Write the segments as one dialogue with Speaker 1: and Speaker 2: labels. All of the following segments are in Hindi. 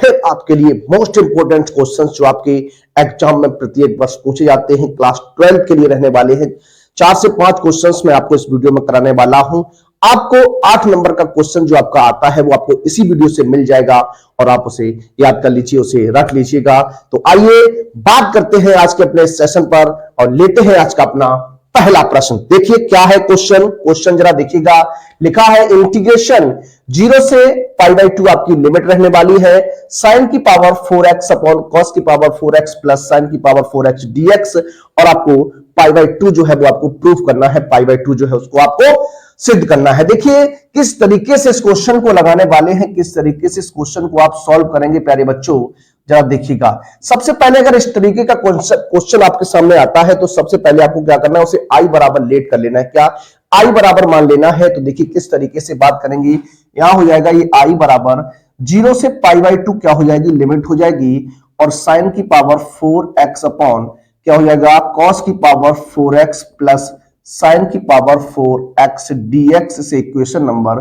Speaker 1: है आपके लिए मोस्ट इंपोर्टेंट क्वेश्चंस जो आपके एग्जाम में प्रत्येक वर्ष पूछे जाते हैं, क्लास 12 के लिए रहने वाले हैं। 4 से 5 क्वेश्चंस मैं आपको इस वीडियो में कराने वाला हूं। आपको 8 नंबर का क्वेश्चन जो आपका आता है वो आपको इसी वीडियो से मिल जाएगा और आप उसे याद कर लीजिए, उसे रख लीजिएगा। तो आइए बात करते हैं आज के अपने सेशन पर और लेते हैं आज का अपना पहला प्रश्न। देखिए क्या है क्वेश्चन जरा देखिएगा। लिखा है इंटीग्रेशन 0 से π/2 आपकी लिमिट रहने वाली है sin की पावर 4x अपॉन cos की पावर 4x प्लस sin की पावर 4x dx, और आपको π/2 जो है वो आपको प्रूफ करना है, π/2 जो है उसको आपको सिद्ध करना है। देखिए किस तरीके से इस क्वेश्चन को लगाने वाले हैं, किस तरीके से इस क्वेश्चन को आप सॉल्व करेंगे प्यारे बच्चों, जरा देखिएगा। सबसे पहले अगर इस तरीके का क्वेश्चन आपके सामने आता है तो सबसे पहले आपको क्या करना है, उसे i बराबर लेट कर लेना है। क्या i बराबर मान लेना है। तो देखिए किस तरीके से बात करेंगे। यहां हो जाएगा ये i बराबर 0 से π/2 क्या हो जाएगी, लिमिट हो जाएगी, और साइन की पावर 4x अपॉन क्या हो जाएगा, cos की पावर 4x प्लस साइन की पावर 4x dx से इक्वेशन नंबर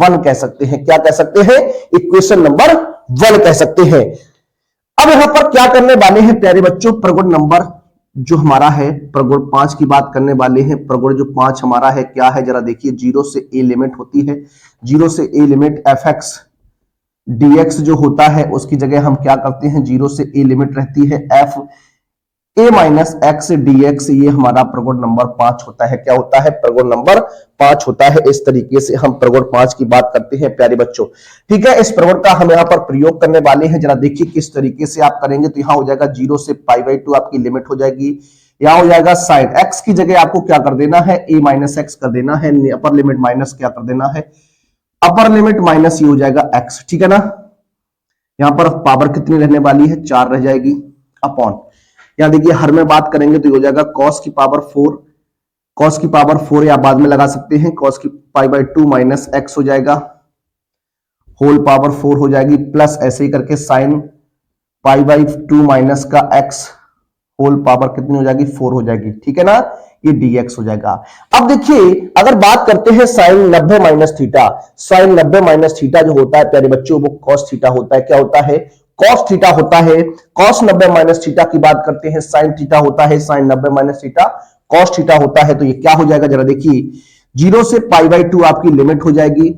Speaker 1: 1 कह सकते हैं। क्या कह सकते हैं, इक्वेशन नंबर 1 कह सकते हैं। अब यहां पर क्या करने वाले हैं प्यारे बच्चों, प्रगुण नंबर जो हमारा है प्रगुण 5 की बात करने वाले हैं। प्रगुण जो 5 हमारा है क्या है, जरा देखिए। 0 से a लिमिट होती है, 0 से a लिमिट fx dx जो होता है उसकी जगह हम क्या करते हैं, 0 से a लिमिट रहती है f a minus x dx, ये हमारा प्रगुण नंबर 5 होता है। क्या होता है, प्रगुण नंबर 5 होता है। इस तरीके से हम प्रगुण 5 की बात करते हैं प्यारे बच्चों। ठीक है, इस प्रगुण का हम यहाँ पर प्रयोग करने वाले हैं। जरा देखिए किस तरीके से आप करेंगे। तो यहाँ हो जाएगा 0 से π/2 आपकी लिमिट हो जाएगी। यहाँ हो जाएगा साइन x की जगह आपको क्या कर देना है, a माइनस एक्स कर देना है, अपर लिमिट माइनस क्या कर देना है, अपर लिमिट माइनस ये हो जाएगा x। ठीक है ना। यहाँ पर पावर कितनी रहने वाली है, 4 रह जाएगी, अपॉन यहां देखिए हर में बात करेंगे तो हो जाएगा cos की पावर 4, cos की पावर 4 या बाद में लगा सकते हैं, cos की π/2 माइनस x हो जाएगा, होल पावर 4 हो जाएगी, प्लस ऐसे ही करके साइन π/2 माइनस का x होल पावर कितनी हो जाएगी, 4 हो जाएगी। ठीक है ना, ये dx हो जाएगा। अब देखिए अगर बात करते हैं sine 90 minus theta, sine 90 minus theta जो होता है प्यारे बच्चों वो cos थीटा होता है। क्या होता है, cos थीटा होता है। cos 90 माइनस थीटा की बात करते हैं, sin थीटा होता है, sin 90 minus theta cos theta होता है। तो ये क्या हो जाएगा, जरा देखिए 0 से π/2 आपकी लिमिट हो जाएगी,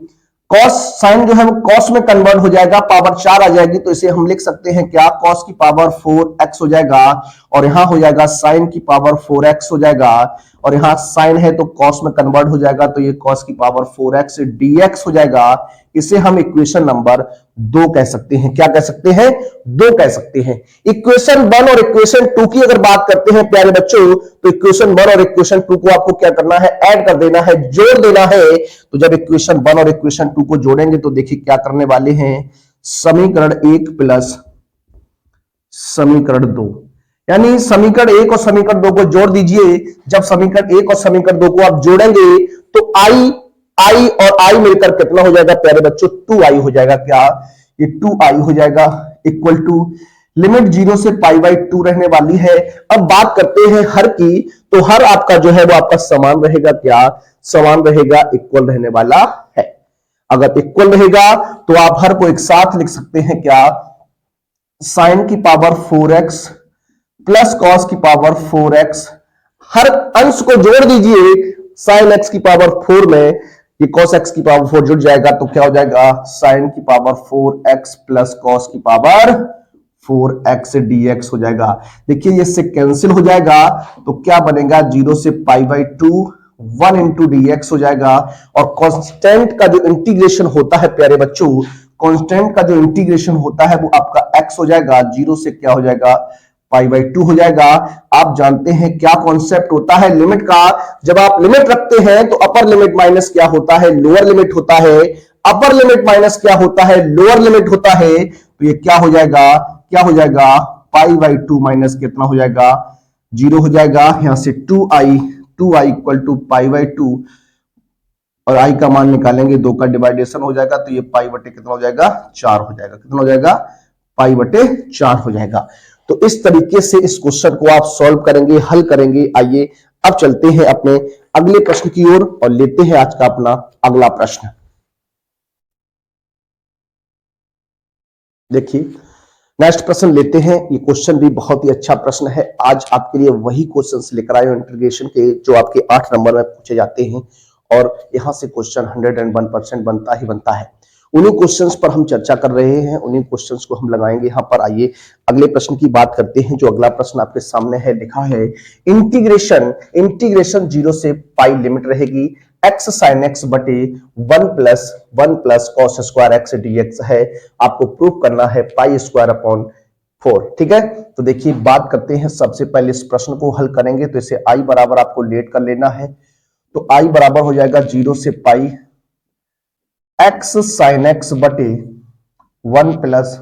Speaker 1: cos sin जो है वो cos में कन्वर्ट हो जाएगा, पावर 4 आ जाएगी, तो इसे हम लिख सकते हैं क्या, cos की पावर 4x हो जाएगा, और यहां हो जाएगा sin की पावर 4x हो जाएगा, और यहां sin है तो cos में कन्वर्ट हो जाएगा, तो ये cos की पावर 4x dx हो जाएगा। इसे हम इक्वेशन नंबर 2 कह सकते हैं। क्या कह सकते हैं, 2 कह सकते हैं। इक्वेशन 1 और इक्वेशन 2 की अगर बात करते हैं प्यारे बच्चों, तो इक्वेशन 1 और इक्वेशन 2 को आपको क्या करना है, ऐड कर देना है, जोड़ देना है। तो जब इक्वेशन 1 और इक्वेशन 2 को जोड़ेंगे तो देखिए क्या करने वाले हैं, समीकरण 1 प्लस समीकरण 2, यानी समीकरण 1 और समीकरण 2 को जोड़ दीजिए। जब समीकरण 1 और समीकरण 2 को आप जोड़ेंगे तो आई और आई मिलकर कितना हो जाएगा प्यारे बच्चों, 2i हो जाएगा। क्या, ये 2i हो जाएगा, इक्वल टू लिमिट 0 से π/2 रहने वाली है। अब बात करते हैं हर की, तो हर आपका जो है वो आपका समान रहेगा। क्या, समान रहेगा, इक्वल रहने वाला है। अगर इक्वल रहेगा तो आप हर को एक साथ लिख सकते हैं। क्या, साइन की पावर 4x प्लस cos की पावर 4x, हर अंश को जोड़ दीजिए, साइन x की पावर 4 में ये cos x की पावर 4 जुड़ जाएगा, तो क्या हो जाएगा, साइन की पावर 4x प्लस cos की पावर 4x dx हो जाएगा। देखिए ये इससे कैंसिल हो जाएगा, तो क्या बनेगा, 0 से π/2 1 इंटू dx हो जाएगा। और कांस्टेंट का जो इंटीग्रेशन होता है प्यारे बच्चों, कांस्टेंट का जो इंटीग्रेशन होता है वो आपका x हो जाएगा, 0 से क्या हो जाएगा, π/2 हो जाएगा। आप जानते हैं क्या कॉन्सेप्ट होता है लिमिट का, जब आप लिमिट रखते हैं तो अपर लिमिट माइनस क्या होता है, लोअर लिमिट होता है, अपर लिमिट माइनस क्या होता है, लोअर लिमिट होता है। तो ये क्या हो जाएगा, क्या हो जाएगा, π/2 माइनस कितना हो जाएगा, 0 हो जाएगा। यहां से 2i इक्वल टू π/2, और i का मान निकालेंगे, 2 का डिवाइडेशन हो जाएगा, तो ये π/4 कितना हो जाएगा, 4 हो जाएगा। कितना हो जाएगा, π/4 हो जाएगा। तो इस तरीके से इस क्वेश्चन को आप सॉल्व करेंगे, हल करेंगे। आइए अब चलते हैं अपने अगले प्रश्न की ओर और लेते हैं आज का अपना अगला प्रश्न। देखिए नेक्स्ट प्रश्न लेते हैं। ये क्वेश्चन भी बहुत ही अच्छा प्रश्न है। आज आपके लिए वही क्वेश्चंस लेकर आए इंटीग्रेशन के जो आपके 8 नंबर में पूछे जाते हैं और यहां से क्वेश्चन 101% बनता ही बनता है। उन्हीं क्वेश्चंस पर हम चर्चा कर रहे हैं, उन्हीं क्वेश्चंस को हम लगाएंगे यहाँ पर। आइए अगले प्रश्न की बात करते हैं। जो अगला प्रश्न आपके सामने है, लिखा है इंटीग्रेशन 0 से पाई लिमिट रहेगी x sin x बटे 1 plus cos square x dx है। आपको प्रूव करना है पाई स्क्वायर अपॉन 4। ठीक है, तो देखिए बात करते हैं। सबसे पहले इस प्रश्न को हल करेंगे तो इसे i बराबर आपको लेट कर लेना है। तो i बराबर हो जाएगा 0 से पाई x sin x बटे 1 plus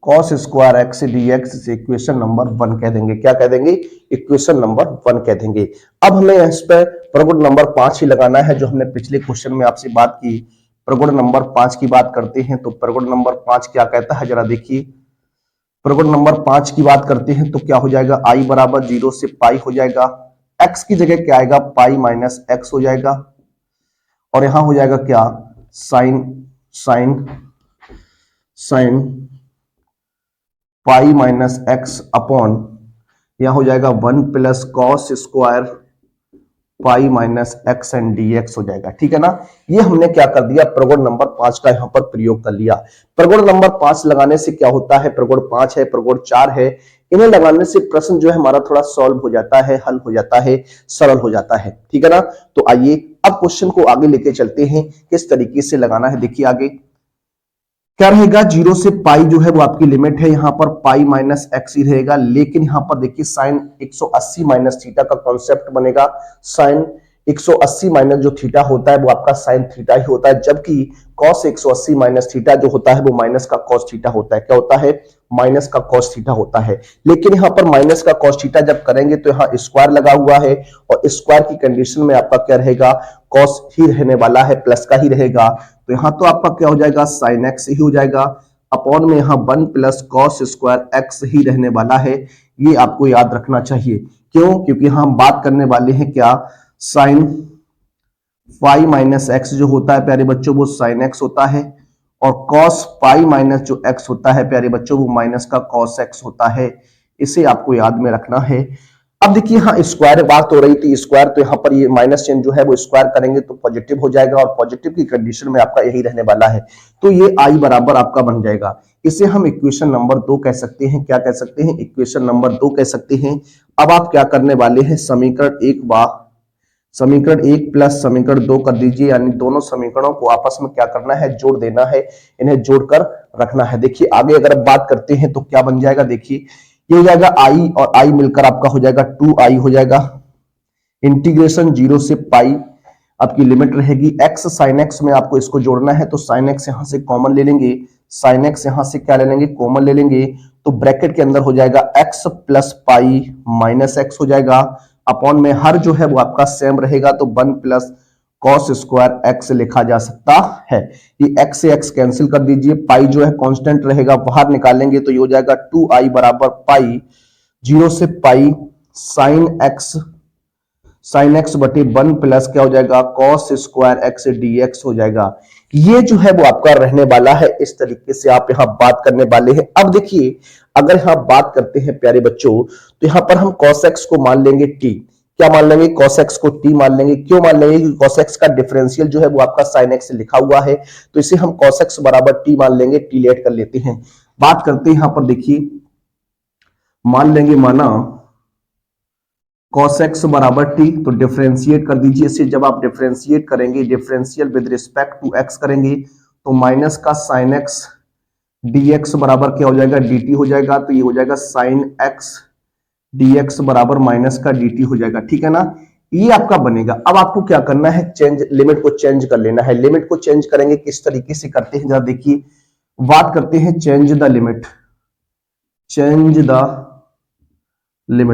Speaker 1: cos square x dx से इक्वेशन नंबर 1 कह देंगे। क्या कह देंगे? इक्वेशन नंबर 1 कह देंगे। अब हमें इस पर प्रगुण नंबर 5 ही लगाना है, जो हमने पिछले क्वेश्चन में आपसे बात की। प्रगुण नंबर 5 की बात करते हैं तो प्रगुण नंबर 5 क्या कहता है, जरा देखिए। प्रगुण नंबर 5 की बात करते हैं तो क्या हो जाएगा, i बराबर 0 से पाई हो जाएगा। x की जगह क्या आएगा, पाई माइनस एक्स हो जाएगा। और यहां हो जाएगा क्या, sine pi minus x upon, यहां हो जाएगा 1 plus cos square pi minus x and dx हो जाएगा। ठीक है ना। ये हमने क्या कर दिया, प्रगुण नंबर 5 का यहां पर प्रयोग कर लिया। प्रगुण नंबर 5 लगाने से क्या होता है, प्रगुण 5 है, प्रगुण 4 है, इन्हें लगाने से प्रश्न जो है हमारा थोड़ा सॉल्व हो जाता है, हल हो जाता है, सरल हो जाता है। ठीक है ना। तो आइए अब क्वेश्चन को आगे लेके चलते हैं, किस तरीके से लगाना है। देखिए आगे क्या रहेगा, 0 से पाई जो है वो आपकी लिमिट है। यहां पर पाई माइनस एक्स ही रहेगा, लेकिन यहां पर देखिए साइन 180 माइनस थीटा का कॉन्सेप्ट बनेगा। साइन 180 माइनस जो थीटा होता है वो आपका साइन थीटा ही होता है, जबकि कॉस 180 माइनस थीटा जो होता है वो माइनस का कॉस थीटा होता है। क्या होता है, माइनस का कॉस थीटा होता है। लेकिन यहां पर माइनस का कॉस थीटा जब करेंगे तो यहां स्क्वायर लगा हुआ है, और स्क्वायर की कंडीशन में आपका क्या रहेगा, कॉस ही रहने वाला है, प्लस का ही रहेगा। तो यहां तो आपका क्या हो जाएगा, साइन एक्स ही हो जाएगा, अपॉन में यहां 1 प्लस कॉस स्क्वायर एक्स ही रहने वाला है। ये आपको याद रखना चाहिए। क्यों? क्योंकि हम बात करने वाले हैं क्या, साइन पाई माइनस एक्स जो होता है प्यारे बच्चों वो साइन एक्स होता है, और कॉस पाई माइनस जो एक्स होता है प्यारे बच्चों वो माइनस का कॉस एक्स होता है। इसे आपको याद में रखना है। अब देखिए यहाँ स्क्वायर बात हो रही थी, स्क्वायर, तो यहाँ पर ये माइनस चिन्ह जो है वो स्क्वायर करेंगे तो पॉजिटिव हो जाएगा, और पॉजिटिव की कंडीशन में आपका यही रहने वाला है। तो ये i बराबर आपका बन जाएगा। इसे हम इक्वेशन नंबर 2 कह सकते हैं। क्या कह सकते हैं, इक्वेशन नंबर 2 कह सकते हैं। अब आप क्या करने वाले हैं, समीकरण 1 प्लस समीकरण 2 कर दीजिए, यानी दोनों समीकरणों को आपस में क्या करना है, जोड़ देना है, इन्हें जोड़कर रखना है। देखिए आगे अगर बात करते हैं तो क्या बन जाएगा, देखिए ये हो जाएगा i और i मिलकर आपका हो जाएगा 2i हो जाएगा। इंटीग्रेशन 0 से पाई आपकी लिमिट रहेगी। x साइन x में आपको इसको जोड़ना है, तो साइन x यहां से कॉमन ले लेंगे, साइन x यहां से क्या ले लेंगे, कॉमन ले लेंगे। तो ब्रैकेट के अंदर हो जाएगा x plus pi minus x हो जाएगा, अपॉन में हर जो है वो आपका सेम रहेगा, तो 1 प्लस कॉस स्क्वायर एक्स लिखा जा सकता है। ये एक्स से एक्स कैंसिल कर दीजिए, पाई जो है कांस्टेंट रहेगा, बाहर निकालेंगे तो ये हो जाएगा 2i बराबर पाई 0 से पाई साइन एक्स बटे 1 प्लस क्या हो जाएगा, कॉस स्क्वायर एक्स dx हो जाएगा। ये जो है वो आपका रहने वाला है। इस तरीके से आप यहां बात करने वाले हैं। अब देखिए अगर यहां बात करते हैं प्यारे बच्चों, तो यहां पर हम cos x को मान लेंगे t। क्या मान लेंगे, cos x को t मान लेंगे। क्यों मान लेंगे, कि cos x का डिफरेंशियल जो है वो आपका sin x से लिखा हुआ है, तो इसे हम cos x बराबर t मान लेंगे। t लेट कर लेते हैं, बात करते हैं यहां पर। देखिए मान लेंगे, माना cos x बराबर t, तो डिफरेंशिएट कर दीजिए इसे। जब आप डिफरेंशिएट करेंगे, differential with respect to x करेंगे, तो माइनस का sin x dx बराबर क्या हो जाएगा, dt हो जाएगा। तो ये हो जाएगा sin x dx बराबर माइनस का dt हो जाएगा। ठीक है ना, ये आपका बनेगा। अब आपको क्या करना है, चेंज, लिमिट को चेंज कर लेना है। लिमिट को चेंज करेंगे, किस तरीके से करते हैं जरा देखिए। बात करते हैं चेंज द लिमिट।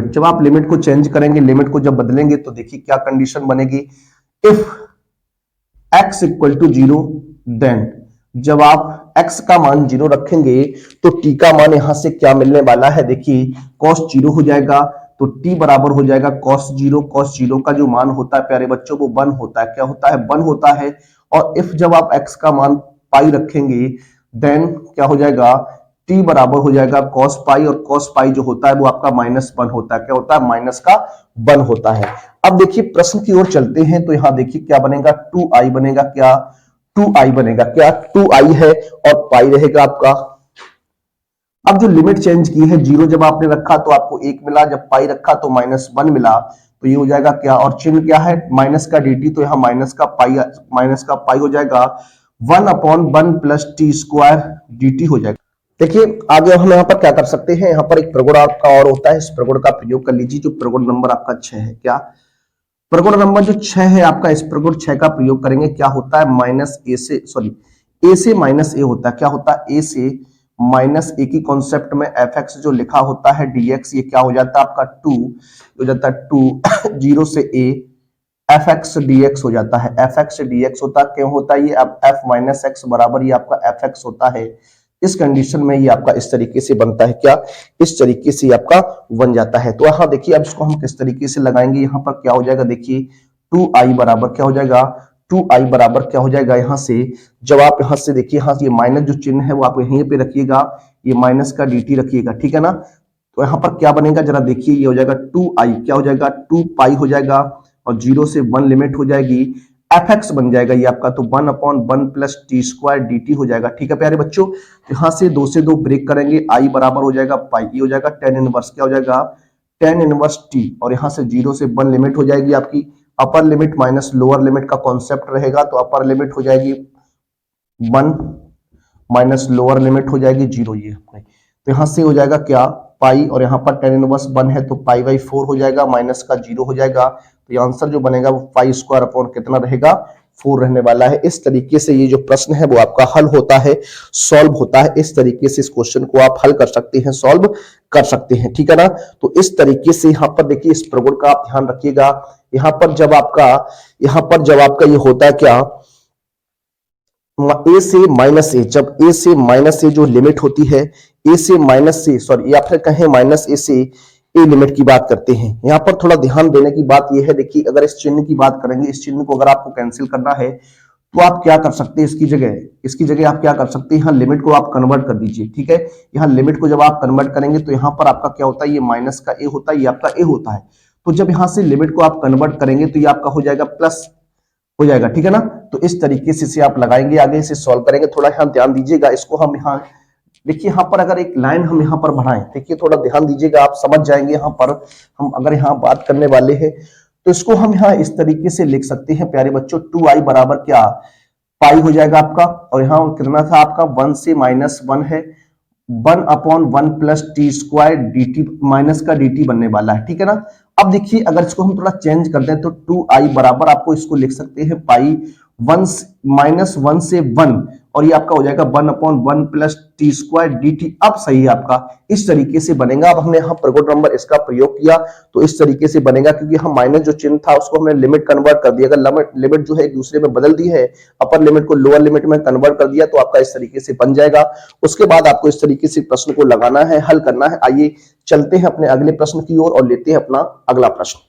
Speaker 1: जब आप लिमिट को चेंज करेंगे, लिमिट को जब बदलेंगे, तो देखिए क्या कंडीशन बनेगी, if x equal to 0, then जब आप x का मान 0 रखेंगे तो t का मान यहां से क्या मिलने वाला है, देखिए cos 0 हो जाएगा, तो t बराबर हो जाएगा cos 0। cos 0 का जो मान होता है प्यारे बच्चों वो 1 होता है। क्या होता है, 1 होता है। और इफ जब आप x का मान पाई रखेंगे, देन क्या हो जाएगा, टी बराबर हो जाएगा कॉस पाई, और कॉस पाई जो होता है वो आपका -1 होता है। क्या होता है? -1 होता है। अब देखिए प्रश्न की ओर चलते हैं, तो यहां देखिए क्या बनेगा, 2i बनेगा। क्या 2i बनेगा? क्या 2i है और पाई रहेगा आपका। अब जो लिमिट चेंज की है, 0 जब आपने रखा तो आपको 1 मिला, जब पाई रखा तो -1 मिला, तो ये हो जाएगा क्या, और चिन्ह क्या है, माइनस का dt, तो यहाँ माइनस का पाई हो जाएगा 1/1 प्लस टी स्क्वायर dt हो जाएगा। देखिए आगे हम यहाँ पर क्या कर सकते हैं, यहाँ पर एक प्रगुण आपका और होता है, इस प्रगुण का प्रयोग कर लीजिए, जो प्रगुण नंबर आपका 6 है। क्या प्रगुण नंबर जो 6 है आपका, इस प्रगुण 6 का प्रयोग करेंगे। क्या होता है, ए से माइनस ए होता है। क्या होता है, ए से माइनस ए की कॉन्सेप्ट में एफ एक्स जो लिखा होता है dx, ये क्या हो जाता है आपका 2 हो जाता है 2 0 से a एफ एक्स dx हो जाता है। एफ एक्स dx होता है, क्यों होता है ये, अब एफ माइनस एक्स बराबर ये आपका एफ एक्स होता है। इस कंडीशन में ये आपका इस तरीके से बनता है। क्या इस तरीके से आपका बन जाता है। तो यहाँ देखिए अब इसको हम किस तरीके से लगाएंगे, यहाँ पर क्या हो जाएगा, देखिए 2i बराबर क्या हो जाएगा, 2i बराबर क्या हो जाएगा, यहाँ से जब आप यहाँ से देखिए, यहाँ ये माइनस जो चिन्ह है वो आप यहीं पे रखिएगा, ये माइनस का dt रखिएगा, ठीक है ना। तो यहाँ पर क्या बनेगा जरा देखिए, ये हो जाएगा 2i, क्या हो जाएगा 2 पाई हो जाएगा, और 0 से 1 लिमिट हो जाएगी, एफ एक्स बन जाएगा ये आपका, तो 1/1 प्लस टी स्क्वायर dt हो जाएगा। ठीक है प्यारे बच्चों, यहाँ से 2 से 2 ब्रेक करेंगे, i बराबर हो जाएगा पाई, ये हो जाएगा tan इनवर्स, क्या हो जाएगा tan इनवर्स t, और यहाँ से 0 से 1 लिमिट हो जाएगी आपकी, upper limit minus lower limit का कॉन्सेप्ट रहेगा, तो अपर लिमिट हो जाएगी 1 माइनस लोअर लिमिट हो जाएगी 0, ये तो यहाँ से हो जाएगा क्या पाई, और यहाँ पर tan इनवर्स 1 है तो पाई बाई 4 हो जाएगा, माइनस का 0 हो जाएगा, तो ये आंसर जो बनेगा वो पाई स्क्वायर अपॉन कितना रहेगा, 4 रहने वाला है। इस तरीके से ये जो प्रश्न है वो आपका हल होता है, सॉल्व होता है। इस तरीके से इस क्वेश्चन को आप हल कर सकते हैं, सॉल्व कर सकते हैं, ठीक है ना। तो इस तरीके से यहाँ पर देखिए इस प्रगुण का आप ध्यान रखिएगा। यहाँ पर जब आपका ये होता है क्या, ए से माइनस ए, जब ए से माइनस ए जो लिमिट होती है, ए से माइनस से सॉरी या फिर कहें माइनस ए से ए लिमिट की बात करते हैं। यहाँ पर थोड़ा ध्यान देने की बात यह है, देखिए अगर इस चिन्ह की बात करेंगे, इस चिन्ह को अगर आपको कैंसिल करना है तो आप क्या कर सकते हैं, इसकी जगह आप क्या कर सकते हैं, यहाँ लिमिट को आप कन्वर्ट कर दीजिए, ठीक है। यहाँ लिमिट को जब आप कन्वर्ट करेंगे तो यहाँ पर आपका क्या होता है, ये माइनस का ए होता है, ये आपका ए होता है। तो जब यहाँ से लिमिट को आप कन्वर्ट करेंगे तो ये आपका हो जाएगा प्लस हो जाएगा, ठीक है ना। तो इस तरीके से इसे आप लगाएंगे, आगे इसे सॉल्व करेंगे। थोड़ा यहाँ ध्यान दीजिएगा, इसको हम यहाँ देखिए, यहाँ पर अगर एक लाइन हम यहाँ पर बढ़ाएं, देखिए थोड़ा ध्यान दीजिएगा, आप समझ जाएंगे। यहाँ पर हम अगर यहाँ बात करने वाले हैं तो इसको हम यहाँ इस तरीके से लिख सकते हैं प्यारे बच्चों, 2i बराबर क्या पाई हो जाएगा आपका, और यहाँ कितना था आपका 1 से -1 है, 1/1 plus T square dt, minus का dt बनने वाला है, ठीक है ना। अब देखिए अगर इसको हम थोड़ा चेंज कर दें तो 2i बराबर आपको इसको लिख सकते हैं पाई -1 से 1, और ये आपका हो जाएगा 1/1 प्लस टी स्क्वायर dt। अब सही है आपका, इस तरीके से बनेगा। अब हमने यहाँ प्रगुण नंबर इसका प्रयोग किया तो इस तरीके से बनेगा, क्योंकि हम माइनस जो चिन्ह था उसको हमने लिमिट कन्वर्ट कर दिया। अगर लिमिट जो है एक दूसरे में बदल दी है, अपर लिमिट को लोअर लिमिट में कन्वर्ट कर दिया, तो आपका इस तरीके से बन जाएगा। उसके बाद आपको इस तरीके से प्रश्न को लगाना है, हल करना है। आइए चलते हैं अपने अगले प्रश्न की ओर और लेते हैं अपना अगला प्रश्न।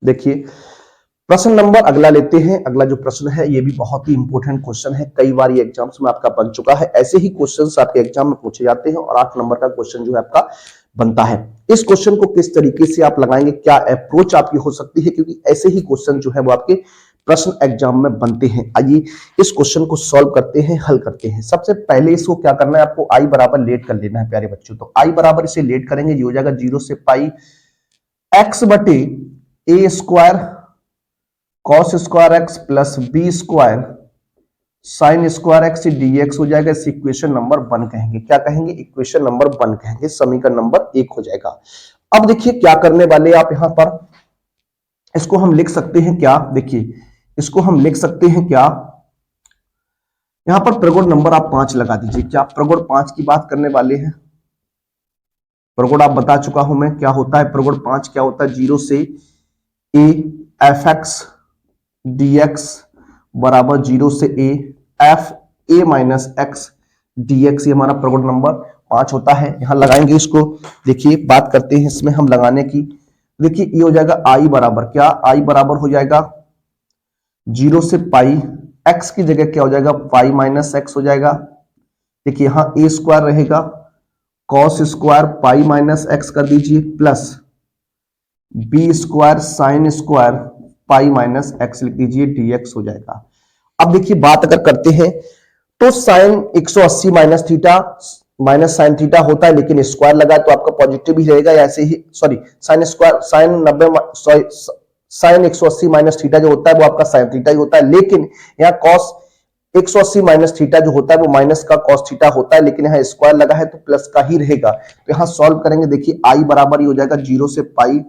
Speaker 1: देखिए प्रश्न नंबर अगला लेते हैं। अगला जो प्रश्न है ये भी बहुत ही इंपॉर्टेंट क्वेश्चन है, कई बार ये एग्जाम्स में आपका बन चुका है। ऐसे ही क्वेश्चंस आपके एग्जाम में पूछे जाते हैं और 8 नंबर का क्वेश्चन जो है आपका बनता है। इस क्वेश्चन को किस तरीके से आप लगाएंगे, क्या अप्रोच आपकी हो सकती है, क्योंकि ऐसे ही क्वेश्चन जो है वो आपके प्रश्न एग्जाम में बनते हैं। आइए इस क्वेश्चन को सॉल्व करते हैं, हल करते हैं। सबसे पहले इसको क्या करना है, आपको i बराबर लेट कर लेना है प्यारे बच्चों। तो i बराबर इसे लेट करेंगे, ये हो जाएगा 0 से पाई x बटे a square cos square x plus b square sine square x dx हो जाएगा। इस इक्वेशन नंबर 1 कहेंगे। क्या कहेंगे, इक्वेशन नंबर 1 कहेंगे, समीकरण नंबर 1 हो जाएगा। अब देखिए क्या करने वाले आप यहाँ पर, इसको हम लिख सकते हैं क्या, देखिए इसको हम लिख सकते हैं क्या, यहां पर प्रगुण नंबर आप 5 लगा दीजिए। क्या प्रगुण 5 की बात करने वाले हैं, प्रगुण आप बता चुका हूं मैं क्या होता है। प्रगुण 5 क्या होता है, 0 से a एफ एक्स dx बराबर 0 से a F a minus x dx, ये हमारा प्रगुण नंबर 5 होता है। यहां लगाएंगे इसको, देखिए बात करते हैं इसमें हम लगाने की। देखिए ये हो जाएगा i बराबर क्या, i बराबर हो जाएगा 0 से पाई x की जगह क्या हो जाएगा पाई माइनस एक्स हो जाएगा। देखिए यहां ए स्क्वायर रहेगा, cos square pi minus x कर दीजिए, plus b square sine square pi minus x लिख दीजिए, dx हो जाएगा। अब देखिए बात अगर करते हैं तो sine 180 minus theta minus sine theta होता है, लेकिन स्क्वायर लगा तो आपका पॉजिटिव ही रहेगा। ऐसे ही sorry sine square sine 90 sine 180 minus theta जो होता है वो आपका साइन थीटा ही होता है, लेकिन यहाँ कॉस 180 माइनस थीटा जो होता है वो माइनस का कॉस थीटा होता है, लेकिन यहाँ स्क्वायर लगा है तो प्लस का ही रहेगा। तो यहाँ सॉल्व करेंगे, देखिए आई बराबर ही हो जाएगा 0 से पाई,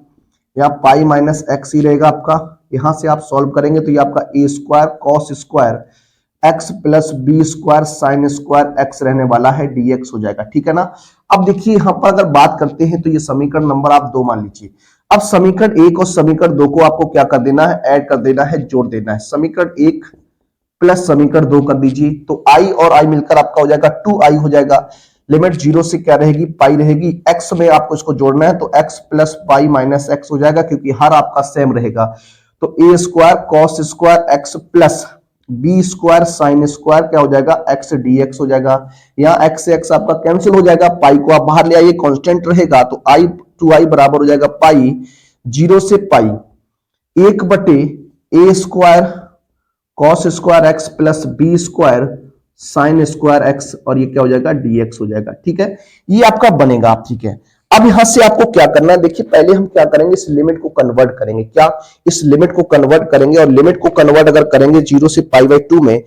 Speaker 1: यहाँ पाई माइनस एक्स ही रहेगा आपका। यहां से आप सॉल्व करेंगे तो ये आपका a square cos square x plus b square sine square x रहने वाला है, dx हो जाएगा। ठीक है ना। अब देखिए यहां पर अगर बात करते हैं तो ये समीकरण नंबर आप 2 मान लीजिए। अब समीकरण 1 और समीकरण 2 को आपको क्या कर देना है, ऐड कर देना है, जोड़ देना है। समीकरण 1 प्लस समीकरण 2 कर दीजिए तो i और i मिलकर आपका हो जाएगा 2i हो जाएगा। लिमिट 0 से क्या रहेगी पाई रहेगी, x में आपको इसको जोड़ना है तो x plus pi minus x हो जाएगा, क्योंकि हर आपका सेम रहेगा। तो a square cos square x plus b square sine square क्या हो जाएगा एक्स dx हो जाएगा। यहाँ x से x आपका कैंसिल हो जाएगा, पाई को आप बाहर ले आइए, कांस्टेंट रहेगा तो i 2i बराबर हो जाएगा पाई 0 से पाई 1 बटे a square cos square x plus b square sine square x, और ये क्या हो जाएगा dx हो जाएगा। ठीक है, ये आपका बनेगा। आप ठीक है, अब यहां से आपको क्या करना है, देखिए पहले हम क्या करेंगे, इस लिमिट को कन्वर्ट करेंगे। क्या इस लिमिट को कन्वर्ट करेंगे, और लिमिट को कन्वर्ट अगर करेंगे 0 से पाई बाई 2 में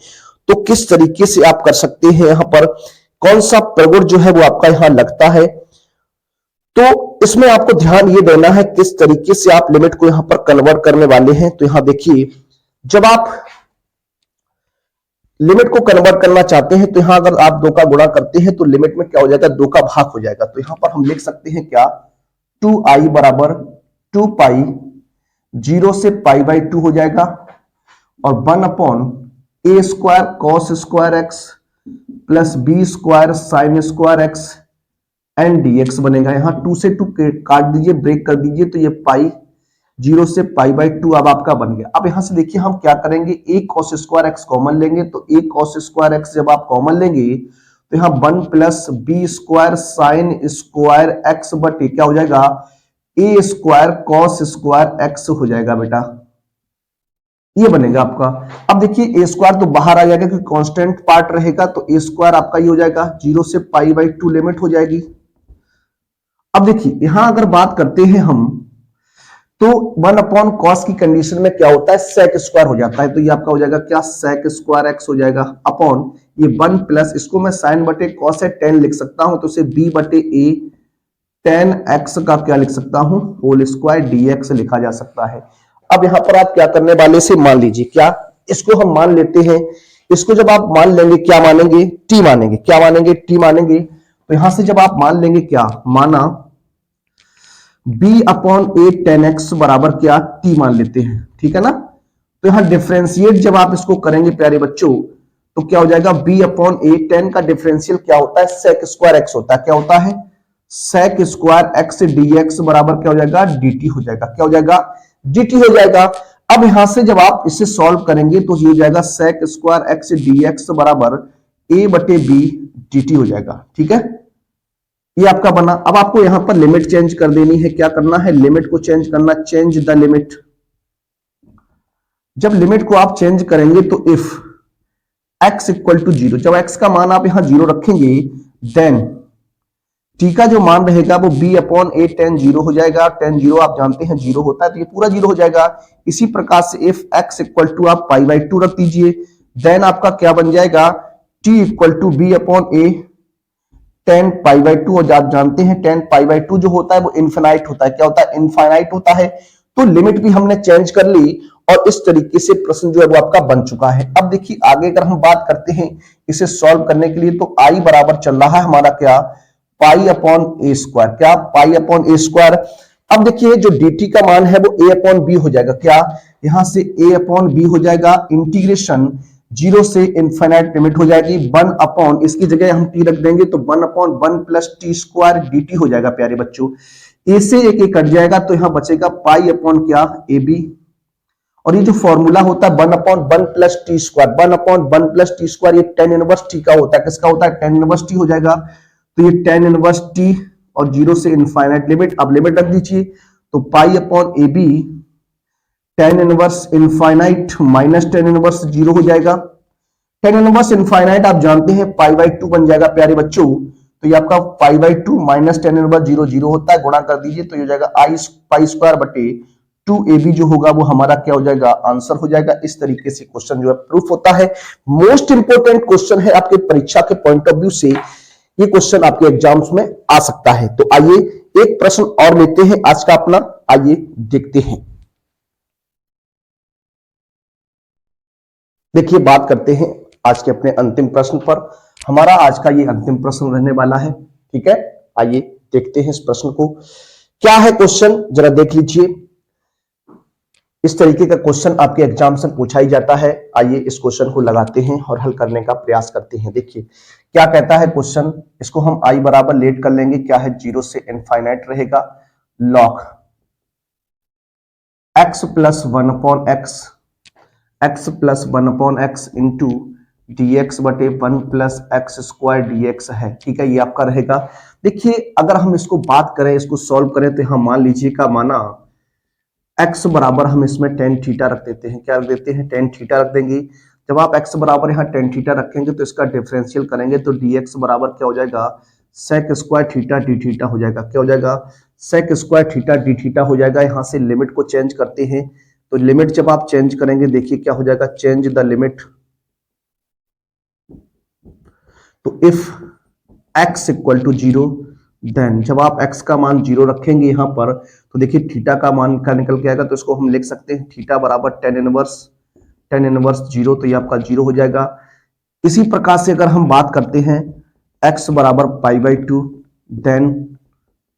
Speaker 1: तो किस तरीके से आप कर सकते हैं, यहां पर कौन सा प्रगुण जो है वो आपका यहां लगता है। तो इसमें आपको ध्यान ये देना है किस तरीके से आप लिमिट को यहां पर कन्वर्ट करने वाले हैं। तो यहां देखिए जब आप लिमिट को कन्वर्ट करना चाहते हैं तो यहां अगर आप 2 का गुणा करते हैं तो लिमिट में क्या हो जाएगा 2 का भाग हो जाएगा। तो यहां पर हम लिख सकते हैं क्या 2i बराबर 2 पाई 0 से पाई बाई 2 हो जाएगा, और 1 upon a square cos square x plus b square sine square x and dx बनेगा। यहां 2 से 2 काट दीजिए, ब्रेक कर दीजिए, तो ये पाई 0 से पाई बाई 2 अब आपका बन गया। अब यहां से देखिए हम क्या करेंगे, एक कॉस स्क्वायर एक्स कॉमन लेंगे, तो एक कॉस स्क्वायर एक्स जब आप कॉमन लेंगे तो यहां 1 plus b square sine square x बटे क्या हो जाएगा a square cos square x हो जाएगा बेटा, ये बनेगा आपका। अब देखिए ए स्क्वायर तो बाहर आ जाएगा क्योंकि कांस्टेंट पार्ट रहेगा, तो ए स्क्वायर आपका ये हो जाएगा 0 से पाई बाई 2 लिमिट हो जाएगी। अब देखिए यहां अगर बात करते हैं हम तो 1 अपॉन कॉस की कंडीशन में क्या होता है सेक स्क्वायर हो जाता है, तो ये आपका हो जाएगा क्या सेक स्क्वायर एक्स हो जाएगा अपॉन ये 1 प्लस इसको मैं साइन बटे कॉस है 10 लिख सकता हूं, तो इसे b बटे ए 10x का क्या लिख सकता हूं होल स्क्वायर dx लिखा जा सकता है। अब यहां पर आप क्या करने वाले से मान लीजिए, क्या इसको हम मान लेते हैं, इसको जब आप मान लेंगे क्या मानेंगे t मानेंगे, क्या मानेंगे t मानेंगे। तो यहां से जब आप मान लेंगे क्या माना b अपॉन ए 10x बराबर क्या t मान लेते हैं, ठीक है ना। तो यहां डिफरेंशिएट जब आप इसको करेंगे प्यारे बच्चों तो क्या हो जाएगा b अपॉन ए 10 का डिफरेंशियल क्या होता है सेक स्क्वायर एक्स होता है, क्या होता है सेक स्क्वायर एक्स dx बराबर क्या हो जाएगा dt हो जाएगा, क्या हो जाएगा dt हो जाएगा। अब यहां से जब आप इसे सॉल्व करेंगे तो ये हो जाएगा सेक स्क्वायर एक्स dx बराबर a बटे b dt हो जाएगा। ठीक है, ये आपका बना। अब आपको यहां पर लिमिट चेंज कर देनी है, क्या करना है लिमिट को चेंज करना, चेंज द लिमिट। जब लिमिट को आप चेंज करेंगे तो इफ x इक्वल टू 0, जब x का मान आप यहां 0 रखेंगे देन t का जो मान रहेगा वो b अपॉन ए 10 0 हो जाएगा। 10 0 आप जानते हैं 0 होता है तो ये पूरा 0 हो जाएगा। इसी प्रकार से इफ x इक्वल टू आप पाई बाई 2 रख दीजिए, देन आपका क्या बन जाएगा t equal to b upon a 10 pi by 2, और आप जानते हैं 10 पाई बाई 2 जो होता है वो इनफाइनाइट होता है, क्या होता है इनफाइनाइट होता है। तो लिमिट भी हमने चेंज कर ली और इस तरीके से प्रश्न जो है वो आपका बन चुका है। अब देखिए आगे अगर हम बात करते हैं इसे सॉल्व करने के लिए तो i बराबर चल रहा है हमारा क्या पाई अपॉन ए स्क्वायर, क्या पाई अपॉन ए स्क्वायर। अब देखिए जो dt का मान है वो a अपॉन b हो जाएगा, क्या यहां से a अपॉन b हो जाएगा, इंटीग्रेशन 0 से इनफाइनाइट लिमिट हो जाएगी 1 अपॉन इसकी जगह हम t रख देंगे तो 1 upon 1 plus T square dt हो जाएगा प्यारे बच्चों। a से एक कट जाएगा तो यहां बचेगा पाई अपॉन क्या ab, और ये जो फॉर्मूला होता है 1/1 plus T square, 1/1 plus T square, ये tan इनवर्स टी का होता है। किसका होता है? tan इनवर्स टी हो जाएगा। तो ये tan इनवर्स टी और 0 से इनफाइनाइट लिमिट, अब लिमिट रख दीजिए। तो pi upon a b tan inverse infinite minus tan inverse 0 हो जाएगा। tan इनवर्स इनफाइनाइट आप जानते हैं π/2 बन जाएगा प्यारे बच्चों। तो ये आपका π/2 माइनस tan इनवर्स 0 0 होता है, गुणा कर दीजिए तो ये हो जाएगा आई पाई स्क्वायर बटे 2ab जो होगा वो हमारा क्या हो जाएगा? आंसर हो जाएगा। इस तरीके से क्वेश्चन जो है प्रूफ होता है। मोस्ट इंपोर्टेंट क्वेश्चन है आपके परीक्षा के पॉइंट ऑफ व्यू से, ये क्वेश्चन आपके एग्जाम्स में आ सकता है। तो आइए एक प्रश्न और लेते हैं आज का अपना, आइए देखते हैं। देखिए बात करते हैं आज के अपने अंतिम प्रश्न पर। हमारा आज का ये अंतिम प्रश्न रहने वाला है, ठीक है। आइए देखते हैं इस प्रश्न को। क्या है क्वेश्चन, जरा देख लीजिए। इस तरीके का क्वेश्चन आपके एग्जाम से पूछा ही जाता है। आइए इस क्वेश्चन को लगाते हैं और हल करने का प्रयास करते हैं। देखिए क्या कहता है क्वेश्चन, इसको हम आई बराबर लेट कर लेंगे। क्या है? 0 से इनफाइनाइट रहेगा log x plus 1/x, x plus 1/x into dx बटे 1 प्लस एक्स स्क्वायर dx है, ठीक है। ये आपका रहेगा। देखिए अगर हम इसको बात करें, इसको सॉल्व करें तो हम मान लीजिए का माना x बराबर हम इसमें tan थीटा रख देते हैं। क्या रख देते हैं? tan थीटा रख देंगे। जब आप x बराबर यहाँ tan थीटा रखेंगे तो इसका डिफरेंशियल करेंगे तो dx बराबर क्या हो जाएगा? sec square theta d theta हो जाएगा। क्या हो जाएगा? sec square theta d theta हो जाएगा। यहाँ से लिमिट को चेंज करते हैं तो लिमिट जब आप चेंज करेंगे देखिए क्या हो जाएगा? Change the limit. तो if x equal to 0 then जब आप x का मान 0 रखेंगे यहां पर तो देखिए थीटा का मान का निकल के आएगा। तो इसको हम लिख सकते हैं थीटा बराबर tan इनवर्स 0, तो ये आपका 0 हो जाएगा। इसी प्रकार से अगर हम बात करते हैं x बराबर π/2 देन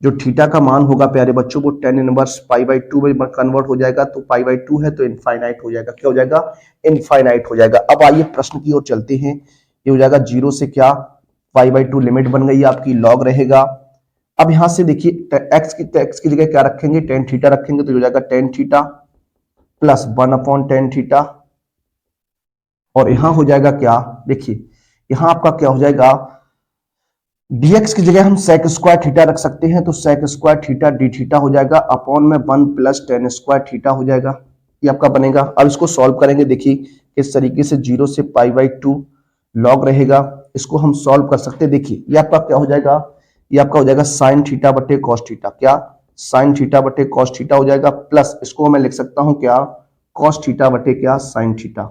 Speaker 1: जो थीटा का मान होगा प्यारे बच्चों वो tan इनवर्स π/2 में कन्वर्ट हो जाएगा। तो π/2 है तो इनफाइनाइट हो जाएगा। क्या हो जाएगा? इनफाइनाइट हो जाएगा। अब आइए प्रश्न की ओर चलते हैं। ये हो जाएगा 0 से क्या π/2 लिमिट बन गई आपकी, लॉग रहेगा। अब यहां से देखिए x की जगह क्या रखेंगे? tan थीटा रखेंगे तो हो जाएगा tan theta plus 1/tan theta. और यहां हो जाएगा क्या? देखिए यहां आपका क्या हो जाएगा? dx की जगह हम sec स्क्वायर थीटा रख सकते हैं तो sec square theta d theta हो जाएगा अपॉन में 1 प्लस tan स्क्वायर थीटा हो जाएगा। ये आपका बनेगा। अब इसको सॉल्व करेंगे। देखिए किस तरीके से 0 से π/2 लॉग रहेगा, इसको हम सॉल्व कर सकते हैं। देखिए ये आपका क्या हो जाएगा? ये आपका हो जाएगा साइन थीटा बटे कॉस थीटा। क्या? साइन थीटा बटे कॉस थीटा हो जाएगा प्लस इसको मैं लिख सकता हूं क्या? कॉस थीटा बटे क्या? Sine theta.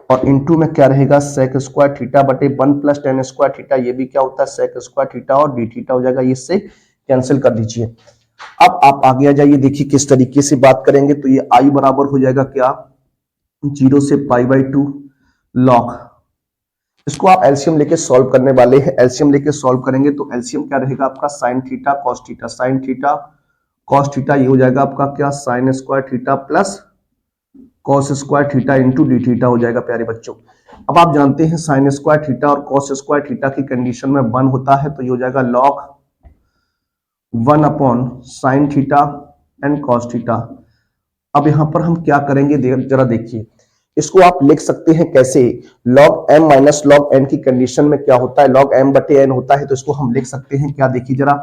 Speaker 1: और इनटू में क्या रहेगा? सेक स्क्वायर थीटा बटे 1 प्लस tan स्क्वायर थीटा। ये भी क्या होता है? सेक स्क्वायर थीटा और डी थीटा हो जाएगा। इससे कैंसिल कर दीजिए। अब आप आगे आ जाइए। देखिए किस तरीके से बात करेंगे तो ये आई बराबर हो जाएगा क्या? 0 से π/2 लॉग, इसको आप एलसीएम लेके सॉल्व करने वाले हैं। एलसीएम लेके सॉल्व करेंगे तो एलसीएम क्या रहेगा आपका? Sine theta cos theta, sine theta cos theta. ये हो जाएगा आपका क्या? Sine square theta plus cos square theta into D theta हो जाएगा प्यारे बच्चों। अब आप जानते हैं साइन स्क्वायर थीटा और कॉस स्क्वायर थीटा की कंडीशन में 1 होता है तो ये हो जाएगा log 1 sine theta and cos theta. अब यहां पर हम क्या करेंगे जरा देखिए, इसको आप लिख सकते हैं कैसे? log m minus log n की कंडीशन में क्या होता है? log m बटे n होता है। तो इसको हम लिख सकते हैं क्या? देखिए जरा,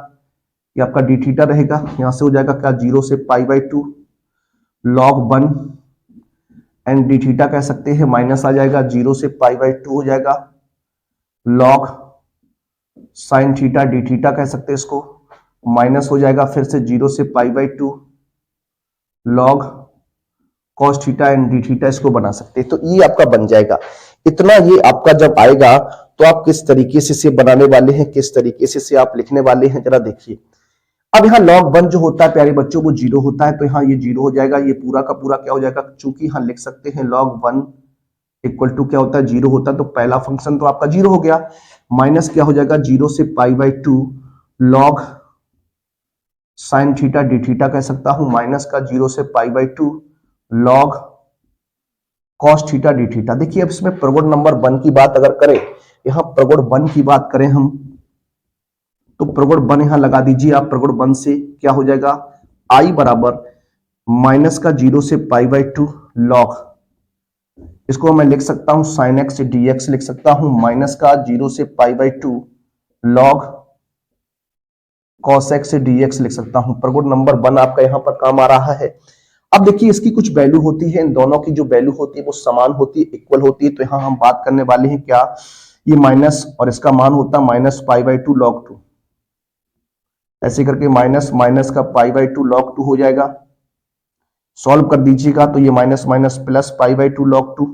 Speaker 1: ये आपका डी थीटा रहेगा। यहां से हो जाएगा क्या? 0 से π/2 log 1 एंड डी थीटा कह सकते हैं माइनस आ जाएगा 0 से π/2 हो जाएगा log sine theta D theta कह सकते हैं इसको, माइनस हो जाएगा फिर से 0 से π/2 log cos theta and D theta इसको बना सकते हैं। तो ये आपका बन जाएगा। इतना ये आपका जब आएगा तो आप किस तरीके से बनाने वाले हैं, किस तरीके से आप लिखने वाले हैं, जरा देखिए। अब यहाँ log 1 जो होता है प्यारे बच्चों वो 0 होता है तो यहाँ ये 0 हो जाएगा। ये पूरा का पूरा क्या हो जाएगा? चूंकि यहाँ लिख सकते हैं log 1 इक्वल टू क्या होता है? 0 होता है। तो पहला फंक्शन तो आपका 0 हो गया। माइनस क्या हो जाएगा? 0 से π/2 log sine theta D theta कह सकता हूं, माइनस का 0 से π/2 log cos theta D theta. देखिए अब इसमें प्रगुण नंबर 1 की बात अगर करें, यहां प्रगुण 1 की बात करें हम तो प्रगुण 1 यहां लगा दीजिए आप। प्रगुण 1 से क्या हो जाएगा? आई बराबर माइनस का 0 से π/2 लॉग, इसको मैं लिख सकता हूं sin x dx लिख सकता हूं, माइनस का 0 से π/2 लॉग cos x dx लिख सकता हूं। प्रगुण नंबर 1 आपका यहां पर काम आ रहा है। अब देखिए इसकी कुछ वैल्यू होती है, इन दोनों की जो वैल्यू होती है वो समान होती है, इक्वल होती है। तो यहां हम बात करने वाले हैं क्या, ये माइनस और इसका मान होता है माइनस π/2 log 2, ऐसे करके माइनस माइनस का π/2 log 2 हो जाएगा। सॉल्व कर दीजिएगा तो ये माइनस माइनस प्लस π/2 log 2,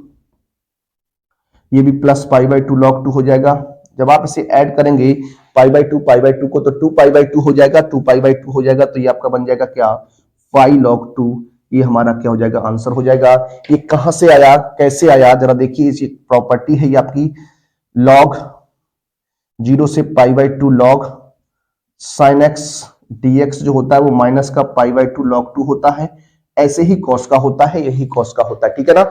Speaker 1: ये भी प्लस π/2 log 2 हो जाएगा। जब आप इसे ऐड करेंगे π/2 को तो 2π/2 हो जाएगा, 2π/2 हो जाएगा तो ये आपका बन जाएगा क्या, 5 log 2। ये हमारा क्या हो जाएगा, आंसर हो जाएगा। ये कहां से आया, कैसे आया, जरा देखिए। इसी प्रॉपर्टी है ये आपकी, log 0 से π/2 log sin x dx जो होता है वो माइनस का π/2 log 2 होता है। ऐसे ही cos का होता है, यही cos का होता है, ठीक है ना।